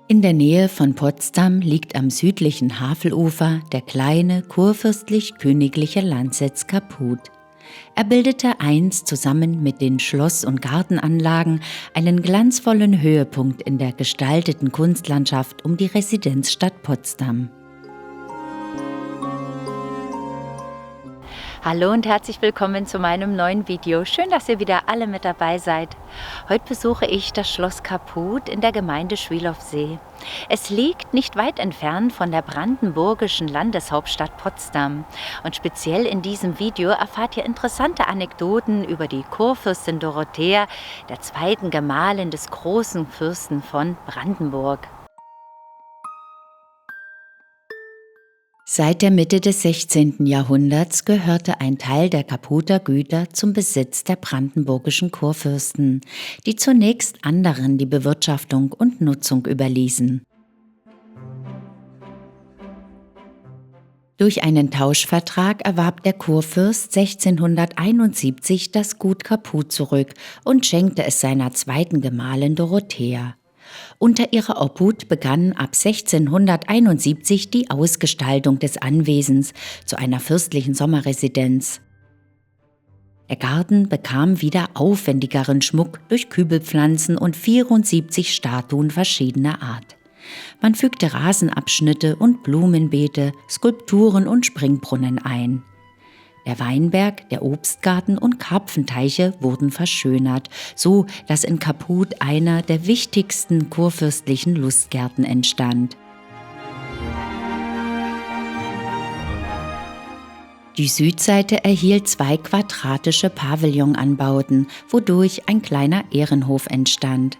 In der Nähe von Potsdam liegt am südlichen Havelufer der kleine kurfürstlich-königliche Landsitz Caputh. Er bildete einst zusammen mit den Schloss- und Gartenanlagen einen glanzvollen Höhepunkt in der gestalteten Kunstlandschaft um die Residenzstadt Potsdam. Hallo und herzlich willkommen zu meinem neuen Video. Schön, dass ihr wieder alle mit dabei seid. Heute besuche ich das Schloss Caputh in der Gemeinde Schwielowsee. Es liegt nicht weit entfernt von der brandenburgischen Landeshauptstadt Potsdam. Und speziell in diesem Video erfahrt ihr interessante Anekdoten über die Kurfürstin Dorothea, der zweiten Gemahlin des großen Fürsten von Brandenburg. Seit der Mitte des 16. Jahrhunderts gehörte ein Teil der Caputher Güter zum Besitz der brandenburgischen Kurfürsten, die zunächst anderen die Bewirtschaftung und Nutzung überließen. Durch einen Tauschvertrag erwarb der Kurfürst 1671 das Gut Caputh zurück und schenkte es seiner zweiten Gemahlin Dorothea. Unter ihrer Obhut begann ab 1671 die Ausgestaltung des Anwesens zu einer fürstlichen Sommerresidenz. Der Garten bekam wieder aufwendigeren Schmuck durch Kübelpflanzen und 74 Statuen verschiedener Art. Man fügte Rasenabschnitte und Blumenbeete, Skulpturen und Springbrunnen ein. Der Weinberg, der Obstgarten und Karpfenteiche wurden verschönert, so dass in Caputh einer der wichtigsten kurfürstlichen Lustgärten entstand. Die Südseite erhielt 2 quadratische Pavillonanbauten, wodurch ein kleiner Ehrenhof entstand.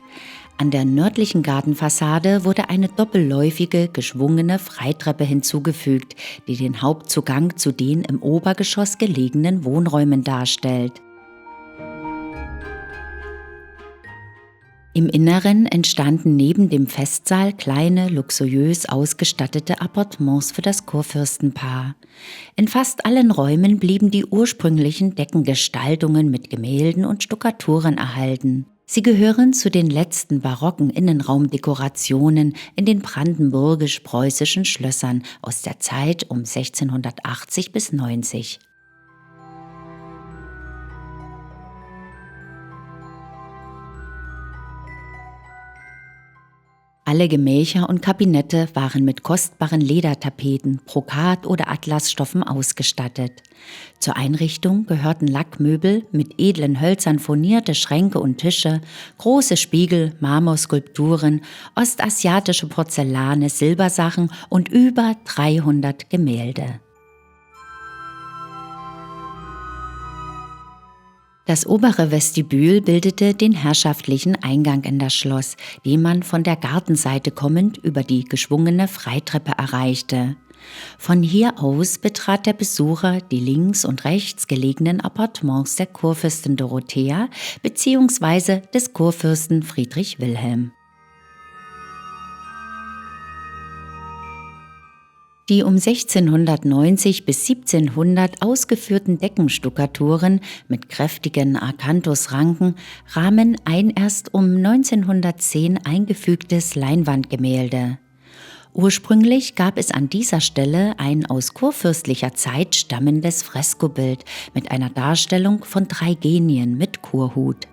An der nördlichen Gartenfassade wurde eine doppelläufige, geschwungene Freitreppe hinzugefügt, die den Hauptzugang zu den im Obergeschoss gelegenen Wohnräumen darstellt. Im Inneren entstanden neben dem Festsaal kleine, luxuriös ausgestattete Appartements für das Kurfürstenpaar. In fast allen Räumen blieben die ursprünglichen Deckengestaltungen mit Gemälden und Stuckaturen erhalten. Sie gehören zu den letzten barocken Innenraumdekorationen in den brandenburgisch-preußischen Schlössern aus der Zeit um 1680 bis 90. Alle Gemächer und Kabinette waren mit kostbaren Ledertapeten, Brokat- oder Atlasstoffen ausgestattet. Zur Einrichtung gehörten Lackmöbel mit edlen Hölzern furnierte Schränke und Tische, große Spiegel, Marmorskulpturen, ostasiatische Porzellane, Silbersachen und über 300 Gemälde. Das obere Vestibül bildete den herrschaftlichen Eingang in das Schloss, den man von der Gartenseite kommend über die geschwungene Freitreppe erreichte. Von hier aus betrat der Besucher die links und rechts gelegenen Appartements der Kurfürstin Dorothea bzw. des Kurfürsten Friedrich Wilhelm. Die um 1690 bis 1700 ausgeführten Deckenstuckaturen mit kräftigen Akanthusranken rahmen ein erst um 1910 eingefügtes Leinwandgemälde. Ursprünglich gab es an dieser Stelle ein aus kurfürstlicher Zeit stammendes Freskobild mit einer Darstellung von 3 Genien mit Kurhut.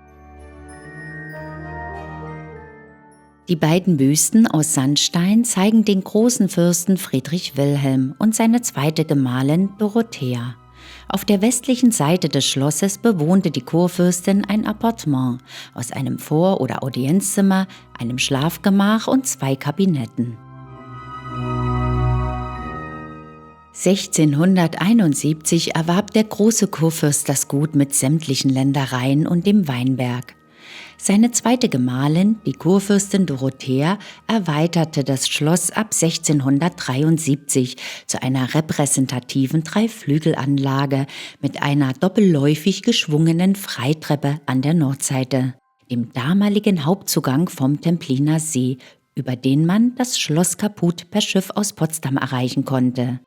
Die beiden Büsten aus Sandstein zeigen den großen Fürsten Friedrich Wilhelm und seine zweite Gemahlin Dorothea. Auf der westlichen Seite des Schlosses bewohnte die Kurfürstin ein Appartement aus einem Vor- oder Audienzzimmer, einem Schlafgemach und 2 Kabinetten. 1671 erwarb der große Kurfürst das Gut mit sämtlichen Ländereien und dem Weinberg. Seine zweite Gemahlin, die Kurfürstin Dorothea, erweiterte das Schloss ab 1673 zu einer repräsentativen Dreiflügelanlage mit einer doppelläufig geschwungenen Freitreppe an der Nordseite, dem damaligen Hauptzugang vom Templiner See, über den man das Schloss Caputh per Schiff aus Potsdam erreichen konnte.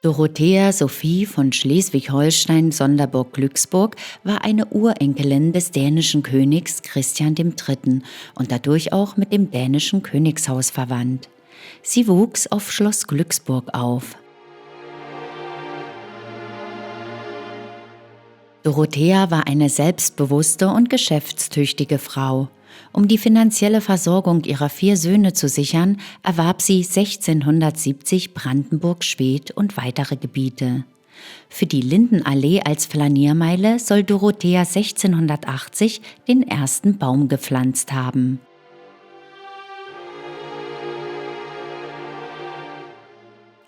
Dorothea Sophie von Schleswig-Holstein-Sonderburg-Glücksburg war eine Urenkelin des dänischen Königs Christian III. Und dadurch auch mit dem dänischen Königshaus verwandt. Sie wuchs auf Schloss Glücksburg auf. Dorothea war eine selbstbewusste und geschäftstüchtige Frau. Um die finanzielle Versorgung ihrer 4 Söhne zu sichern, erwarb sie 1670 Brandenburg-Schwedt und weitere Gebiete. Für die Lindenallee als Flaniermeile soll Dorothea 1680 den ersten Baum gepflanzt haben.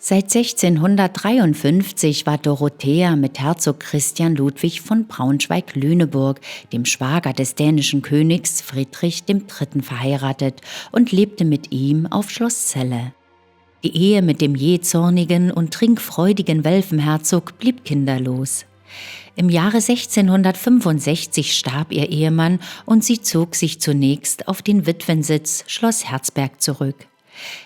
Seit 1653 war Dorothea mit Herzog Christian Ludwig von Braunschweig-Lüneburg, dem Schwager des dänischen Königs Friedrich III., verheiratet und lebte mit ihm auf Schloss Celle. Die Ehe mit dem jähzornigen und trinkfreudigen Welfenherzog blieb kinderlos. Im Jahre 1665 starb ihr Ehemann und sie zog sich zunächst auf den Witwensitz Schloss Herzberg zurück.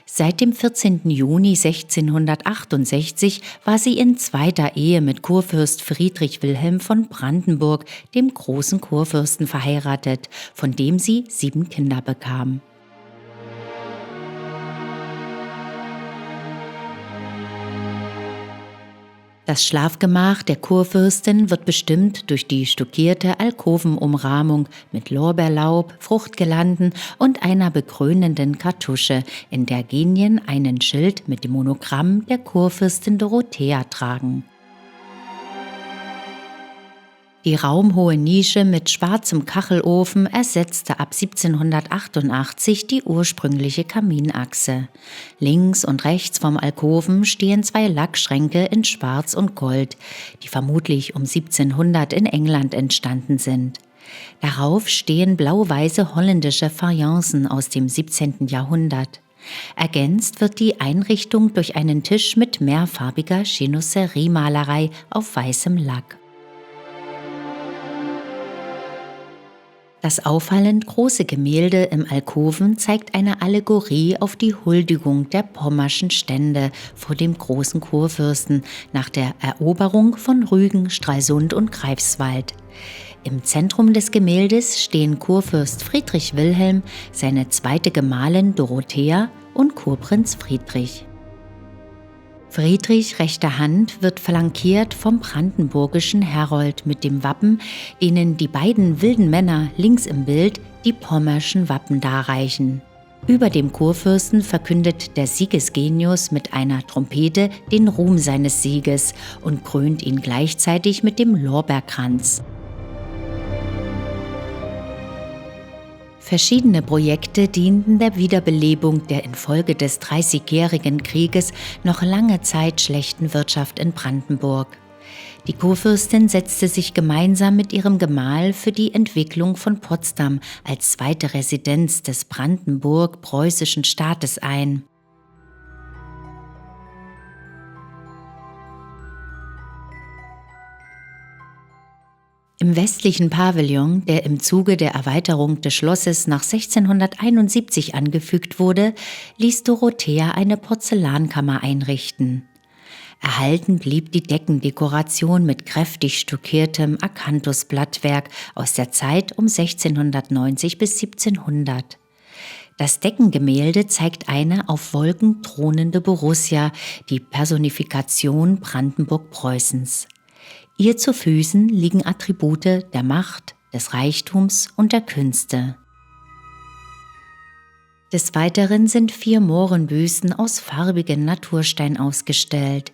Seit dem 14. Juni 1668 war sie in zweiter Ehe mit Kurfürst Friedrich Wilhelm von Brandenburg, dem großen Kurfürsten, verheiratet, von dem sie 7 Kinder bekam. Das Schlafgemach der Kurfürstin wird bestimmt durch die stuckierte Alkovenumrahmung mit Lorbeerlaub, Fruchtgirlanden und einer bekrönenden Kartusche, in der Genien einen Schild mit dem Monogramm der Kurfürstin Dorothea tragen. Die raumhohe Nische mit schwarzem Kachelofen ersetzte ab 1788 die ursprüngliche Kaminachse. Links und rechts vom Alkoven stehen 2 Lackschränke in Schwarz und Gold, die vermutlich um 1700 in England entstanden sind. Darauf stehen blau-weiße holländische Fayencen aus dem 17. Jahrhundert. Ergänzt wird die Einrichtung durch einen Tisch mit mehrfarbiger Chinoiserie-Malerei auf weißem Lack. Das auffallend große Gemälde im Alkoven zeigt eine Allegorie auf die Huldigung der pommerschen Stände vor dem großen Kurfürsten nach der Eroberung von Rügen, Stralsund und Greifswald. Im Zentrum des Gemäldes stehen Kurfürst Friedrich Wilhelm, seine zweite Gemahlin Dorothea und Kurprinz Friedrich. Friedrich rechter Hand wird flankiert vom brandenburgischen Herold mit dem Wappen, denen die beiden wilden Männer links im Bild die pommerschen Wappen darreichen. Über dem Kurfürsten verkündet der Siegesgenius mit einer Trompete den Ruhm seines Sieges und krönt ihn gleichzeitig mit dem Lorbeerkranz. Verschiedene Projekte dienten der Wiederbelebung der infolge des Dreißigjährigen Krieges noch lange Zeit schlechten Wirtschaft in Brandenburg. Die Kurfürstin setzte sich gemeinsam mit ihrem Gemahl für die Entwicklung von Potsdam als zweite Residenz des brandenburg-preußischen Staates ein. Im westlichen Pavillon, der im Zuge der Erweiterung des Schlosses nach 1671 angefügt wurde, ließ Dorothea eine Porzellankammer einrichten. Erhalten blieb die Deckendekoration mit kräftig stuckiertem Akanthusblattwerk aus der Zeit um 1690 bis 1700. Das Deckengemälde zeigt eine auf Wolken thronende Borussia, die Personifikation Brandenburg-Preußens. Ihr zu Füßen liegen Attribute der Macht, des Reichtums und der Künste. Des Weiteren sind 4 Mohrenbüsten aus farbigem Naturstein ausgestellt.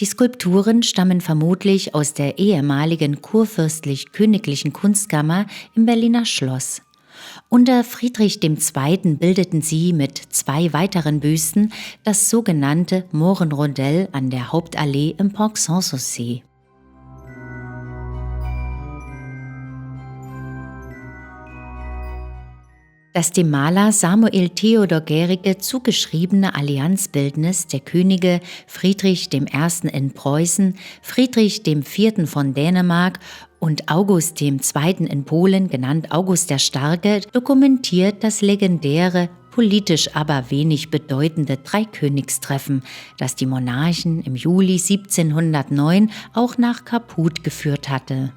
Die Skulpturen stammen vermutlich aus der ehemaligen kurfürstlich-königlichen Kunstkammer im Berliner Schloss. Unter Friedrich II. Bildeten sie mit 2 weiteren Büsten das sogenannte Mohrenrondell an der Hauptallee im Parc Sanssouci. Das dem Maler Samuel Theodor Gericke zugeschriebene Allianzbildnis der Könige Friedrich I. in Preußen, Friedrich IV. von Dänemark Und August II. In Polen, genannt August der Starke, dokumentiert das legendäre, politisch aber wenig bedeutende Dreikönigstreffen, das die Monarchen im Juli 1709 auch nach Caputh geführt hatte.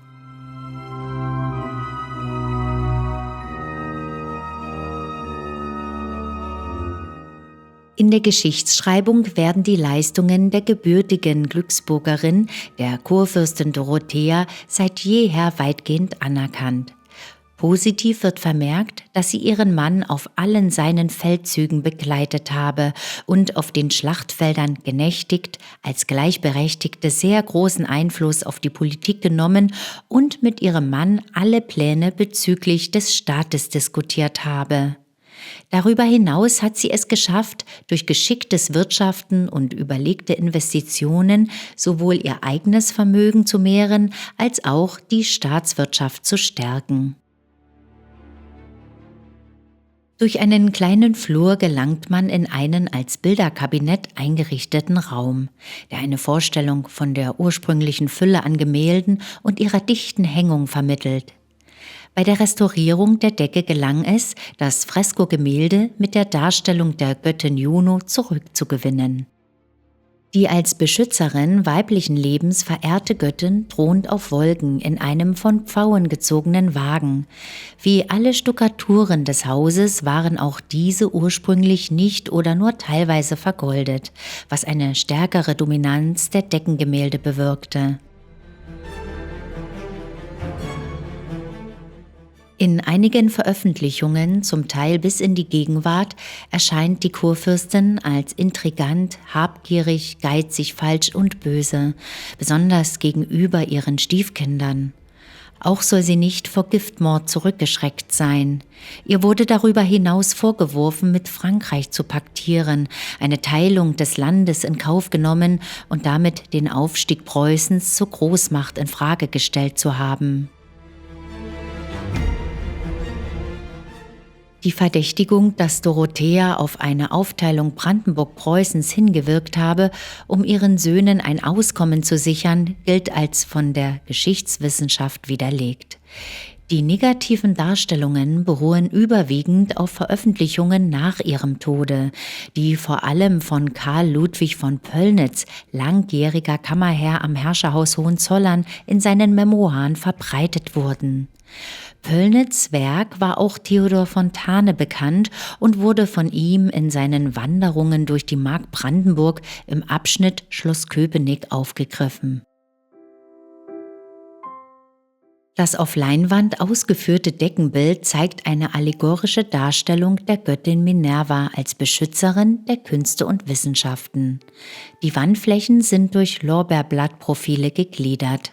In der Geschichtsschreibung werden die Leistungen der gebürtigen Glücksburgerin, der Kurfürstin Dorothea, seit jeher weitgehend anerkannt. Positiv wird vermerkt, dass sie ihren Mann auf allen seinen Feldzügen begleitet habe und auf den Schlachtfeldern genächtigt, als Gleichberechtigte sehr großen Einfluss auf die Politik genommen und mit ihrem Mann alle Pläne bezüglich des Staates diskutiert habe. Darüber hinaus hat sie es geschafft, durch geschicktes Wirtschaften und überlegte Investitionen sowohl ihr eigenes Vermögen zu mehren, als auch die Staatswirtschaft zu stärken. Durch einen kleinen Flur gelangt man in einen als Bilderkabinett eingerichteten Raum, der eine Vorstellung von der ursprünglichen Fülle an Gemälden und ihrer dichten Hängung vermittelt. Bei der Restaurierung der Decke gelang es, das Freskogemälde mit der Darstellung der Göttin Juno zurückzugewinnen. Die als Beschützerin weiblichen Lebens verehrte Göttin thront auf Wolken in einem von Pfauen gezogenen Wagen. Wie alle Stuckaturen des Hauses waren auch diese ursprünglich nicht oder nur teilweise vergoldet, was eine stärkere Dominanz der Deckengemälde bewirkte. In einigen Veröffentlichungen, zum Teil bis in die Gegenwart, erscheint die Kurfürstin als intrigant, habgierig, geizig, falsch und böse, besonders gegenüber ihren Stiefkindern. Auch soll sie nicht vor Giftmord zurückgeschreckt sein. Ihr wurde darüber hinaus vorgeworfen, mit Frankreich zu paktieren, eine Teilung des Landes in Kauf genommen und damit den Aufstieg Preußens zur Großmacht in Frage gestellt zu haben. Die Verdächtigung, dass Dorothea auf eine Aufteilung Brandenburg-Preußens hingewirkt habe, um ihren Söhnen ein Auskommen zu sichern, gilt als von der Geschichtswissenschaft widerlegt. Die negativen Darstellungen beruhen überwiegend auf Veröffentlichungen nach ihrem Tode, die vor allem von Karl Ludwig von Pöllnitz, langjähriger Kammerherr am Herrscherhaus Hohenzollern, in seinen Memoiren verbreitet wurden. Pöllnitz' Werk war auch Theodor Fontane bekannt und wurde von ihm in seinen Wanderungen durch die Mark Brandenburg im Abschnitt Schloss Köpenick aufgegriffen. Das auf Leinwand ausgeführte Deckenbild zeigt eine allegorische Darstellung der Göttin Minerva als Beschützerin der Künste und Wissenschaften. Die Wandflächen sind durch Lorbeerblattprofile gegliedert.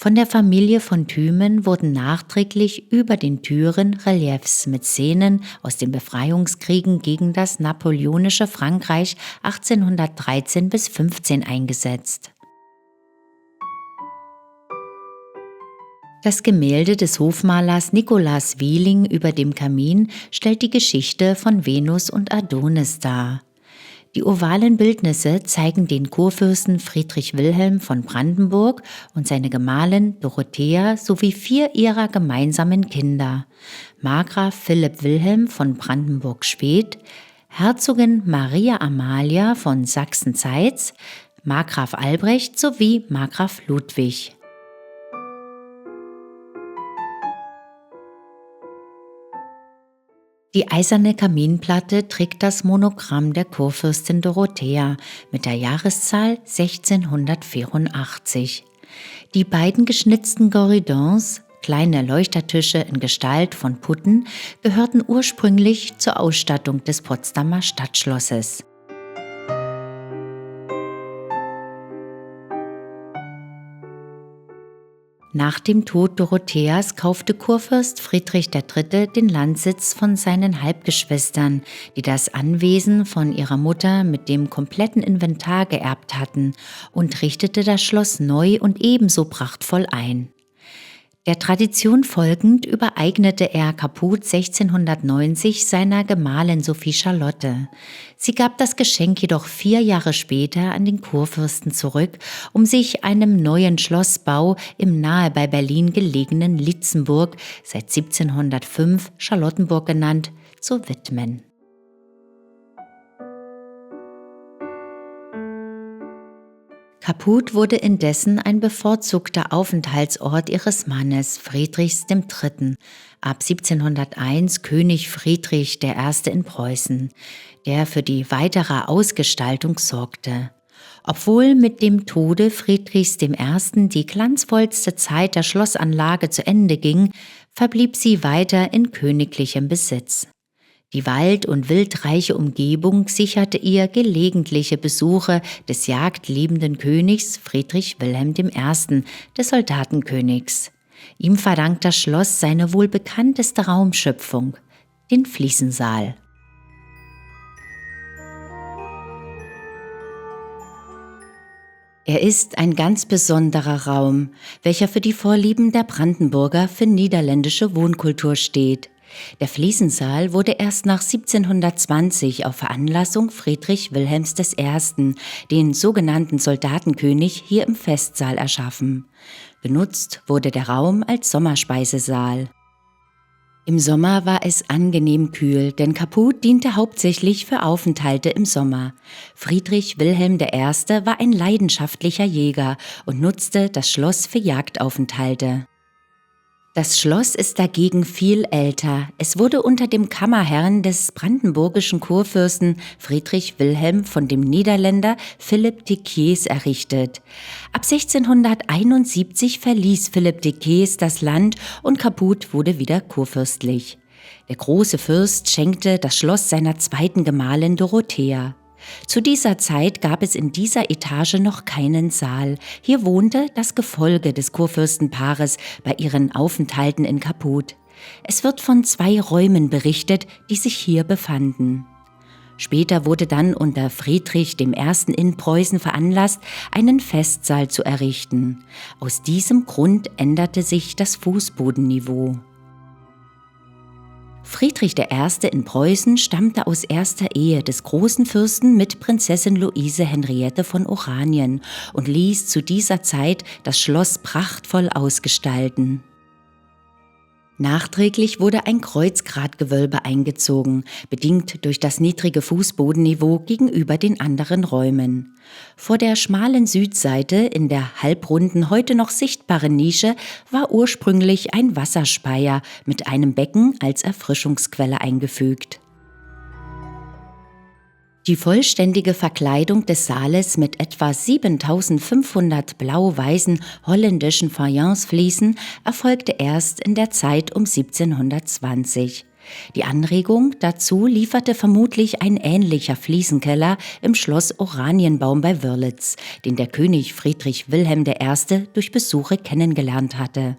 Von der Familie von Thümen wurden nachträglich über den Türen Reliefs mit Szenen aus den Befreiungskriegen gegen das napoleonische Frankreich 1813 bis 15 eingesetzt. Das Gemälde des Hofmalers Nikolaus Wieling über dem Kamin stellt die Geschichte von Venus und Adonis dar. Die ovalen Bildnisse zeigen den Kurfürsten Friedrich Wilhelm von Brandenburg und seine Gemahlin Dorothea sowie 4 ihrer gemeinsamen Kinder: Markgraf Philipp Wilhelm von Brandenburg-Schwedt, Herzogin Maria Amalia von Sachsen-Zeitz, Markgraf Albrecht sowie Markgraf Ludwig. Die eiserne Kaminplatte trägt das Monogramm der Kurfürstin Dorothea mit der Jahreszahl 1684. Die beiden geschnitzten Gueridons, kleine Leuchtertische in Gestalt von Putten, gehörten ursprünglich zur Ausstattung des Potsdamer Stadtschlosses. Nach dem Tod Dorotheas kaufte Kurfürst Friedrich III. Den Landsitz von seinen Halbgeschwistern, die das Anwesen von ihrer Mutter mit dem kompletten Inventar geerbt hatten, und richtete das Schloss neu und ebenso prachtvoll ein. Der Tradition folgend übereignete er Kaput 1690 seiner Gemahlin Sophie Charlotte. Sie gab das Geschenk jedoch 4 Jahre später an den Kurfürsten zurück, um sich einem neuen Schlossbau im nahe bei Berlin gelegenen Lietzenburg, seit 1705 Charlottenburg genannt, zu widmen. Kaput wurde indessen ein bevorzugter Aufenthaltsort ihres Mannes Friedrichs III., ab 1701 König Friedrich I. in Preußen, der für die weitere Ausgestaltung sorgte. Obwohl mit dem Tode Friedrichs I. die glanzvollste Zeit der Schlossanlage zu Ende ging, verblieb sie weiter in königlichem Besitz. Die wald- und wildreiche Umgebung sicherte ihr gelegentliche Besuche des jagdliebenden Königs Friedrich Wilhelm I., des Soldatenkönigs. Ihm verdankt das Schloss seine wohl bekannteste Raumschöpfung, den Fliesensaal. Er ist ein ganz besonderer Raum, welcher für die Vorlieben der Brandenburger für niederländische Wohnkultur steht. Der Fliesensaal wurde erst nach 1720 auf Veranlassung Friedrich Wilhelms I., den sogenannten Soldatenkönig, hier im Festsaal erschaffen. Benutzt wurde der Raum als Sommerspeisesaal. Im Sommer war es angenehm kühl, denn Kaput diente hauptsächlich für Aufenthalte im Sommer. Friedrich Wilhelm I. war ein leidenschaftlicher Jäger und nutzte das Schloss für Jagdaufenthalte. Das Schloss ist dagegen viel älter. Es wurde unter dem Kammerherrn des brandenburgischen Kurfürsten Friedrich Wilhelm von dem Niederländer Philipp de Kies errichtet. Ab 1671 verließ Philipp de Kies das Land und Kaput wurde wieder kurfürstlich. Der große Fürst schenkte das Schloss seiner zweiten Gemahlin Dorothea. Zu dieser Zeit gab es in dieser Etage noch keinen Saal. Hier wohnte das Gefolge des Kurfürstenpaares bei ihren Aufenthalten in Kaput. Es wird von 2 Räumen berichtet, die sich hier befanden. Später wurde dann unter Friedrich I. in Preußen veranlasst, einen Festsaal zu errichten. Aus diesem Grund änderte sich das Fußbodenniveau. Friedrich I. in Preußen stammte aus erster Ehe des großen Fürsten mit Prinzessin Luise Henriette von Oranien und ließ zu dieser Zeit das Schloss prachtvoll ausgestalten. Nachträglich wurde ein Kreuzgratgewölbe eingezogen, bedingt durch das niedrige Fußbodenniveau gegenüber den anderen Räumen. Vor der schmalen Südseite in der halbrunden, heute noch sichtbaren Nische war ursprünglich ein Wasserspeier mit einem Becken als Erfrischungsquelle eingefügt. Die vollständige Verkleidung des Saales mit etwa 7500 blau-weißen holländischen Fayencefliesen erfolgte erst in der Zeit um 1720. Die Anregung dazu lieferte vermutlich ein ähnlicher Fliesenkeller im Schloss Oranienbaum bei Wörlitz, den der König Friedrich Wilhelm I. durch Besuche kennengelernt hatte.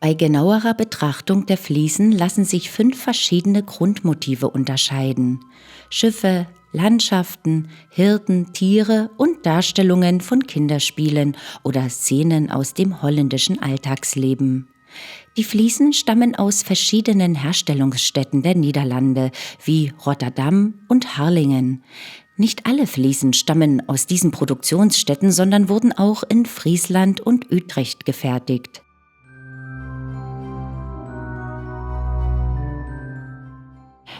Bei genauerer Betrachtung der Fliesen lassen sich 5 verschiedene Grundmotive unterscheiden: Schiffe, Landschaften, Hirten, Tiere und Darstellungen von Kinderspielen oder Szenen aus dem holländischen Alltagsleben. Die Fliesen stammen aus verschiedenen Herstellungsstätten der Niederlande, wie Rotterdam und Harlingen. Nicht alle Fliesen stammen aus diesen Produktionsstätten, sondern wurden auch in Friesland und Utrecht gefertigt.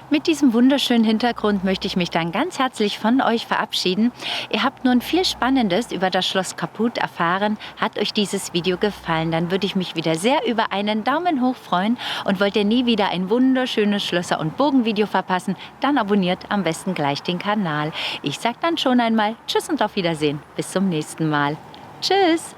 Mit diesem wunderschönen Hintergrund möchte ich mich dann ganz herzlich von euch verabschieden. Ihr habt nun viel Spannendes über das Schloss Kaput erfahren. Hat euch dieses Video gefallen, dann würde ich mich wieder sehr über einen Daumen hoch freuen. Und wollt ihr nie wieder ein wunderschönes Schlösser- und Burgenvideo verpassen, dann abonniert am besten gleich den Kanal. Ich sage dann schon einmal Tschüss und auf Wiedersehen. Bis zum nächsten Mal. Tschüss!